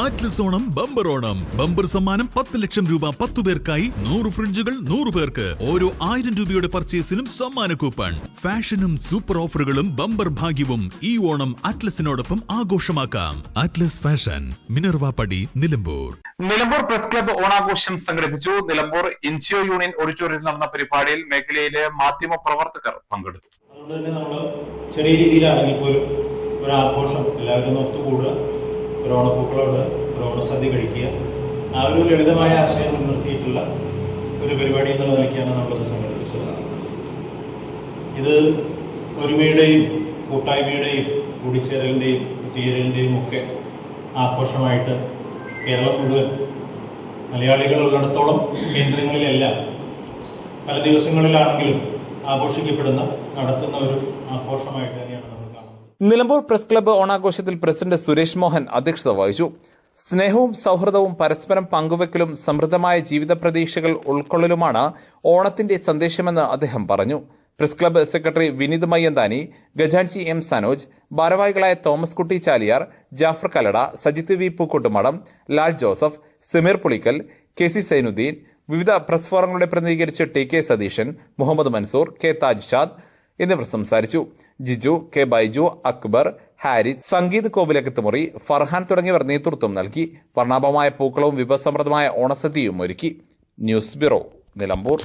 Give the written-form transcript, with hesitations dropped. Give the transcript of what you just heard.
Atlas Onam bumper Onam. Bumper സമ്മാനം 10 ലക്ഷം രൂപ 10 പേർക്കായി, 100 ഫ്രിഡ്ജുകൾ 100 പേർക്ക്. ഓരോ 1000 രൂപയുടെ പർച്ചേസിനും സമ്മാന കൂപ്പൺ. ഫാഷനും സൂപ്പർ ഓഫറുകളും ബമ്പർ ഭാഗ്യവും ഈ ഓണം ആറ്റ്ലസിനോടൊപ്പം ആഘോഷമാക്കാം. ആറ്റ്ലസ് ഫാഷൻ, മിനർവ പടി, നിലമ്പൂർ. നിലമ്പൂർ പ്രസ് ക്ലബ്ബ് ഓണാഘോഷം സംഘടിപ്പിച്ചു. നിലമ്പൂർ എൻജിഒ യൂണിയൻ ഓഡിറ്റോറിയത്തിൽ നടന്ന പരിപാടിയിൽ മേഖലയിലെ മാധ്യമ പ്രവർത്തകർ പങ്കെടുത്തു. അതുകൊണ്ട് തന്നെ നമ്മൾ ചെറിയ രീതിയിലാണെങ്കിൽ പോലും ഒരു ആഘോഷം, എല്ലാവരും ഒത്തുകൂടുക, ഒരു ഓണപ്പൂക്കളോട് ഒരു ഓണസദ്യ കഴിക്കുക, ആ ഒരു ലളിതമായ ആശയം മുൻനിർത്തിയിട്ടുള്ള ഒരു പരിപാടി എന്നുള്ള നിലയ്ക്കാണ് നമ്മളത് സംഘടിപ്പിച്ചത്. ഇത് ഒരുമയുടെയും കൂട്ടായ്മയുടെയും കൂടിച്ചേരലിൻ്റെയും ഒത്തുചേരലിൻ്റെയും ഒക്കെ ആഘോഷമായിട്ട് കേരളം മുഴുവൻ, മലയാളികളുള്ളിടത്തോളം കേന്ദ്രങ്ങളിലെല്ലാം പല ദിവസങ്ങളിലാണെങ്കിലും ആഘോഷിക്കപ്പെടുന്ന, നടത്തുന്ന ഒരു ആഘോഷമായിട്ട് തന്നെയാണ് നമ്മൾ കാണുന്നത്. നിലമ്പൂർ പ്രസ് ക്ലബ്ബ് ഓണാഘോഷത്തിൽ പ്രസിഡന്റ് സുരേഷ് മോഹൻ അധ്യക്ഷത വഹിച്ചു. സ്നേഹവും സൗഹൃദവും പരസ്പരം പങ്കുവെക്കലും സമൃദ്ധമായ ജീവിത പ്രതീക്ഷകൾ ഉൾക്കൊള്ളലുമാണ് ഓണത്തിന്റെ സന്ദേശമെന്ന് അദ്ദേഹം പറഞ്ഞു. Press club secretary Vineeth Mayyanthani, ഖജാൻജി എം സനോജ്, ഭാരവാഹികളായ Thomas Kutty Chaliyar, Jafar Kalada, Sajith V Pookkottumadam, Lal Joseph, Sameer Pulickal, K C Sainudheen, വിവിധ പ്രസ് ഫോറങ്ങളുടെ പ്രതിനിധീകരിച്ച് T K Satheeshan, Muhammad Mansoor, K Thajshad എന്നിവർ സംസാരിച്ചു. ജിജു, കെ ബൈജു, അക്ബർ, ഹാരിസ്, സംഗീത് കോവിലകത്തുമുറി, ഫർഹാൻ തുടങ്ങിയവർ നേതൃത്വം നൽകി. വർണ്ണാഭമായ പൂക്കളവും വിഭവസമൃദ്ധമായ ഓണസദ്യയും ഒരുക്കി. News bureau, Nilambur.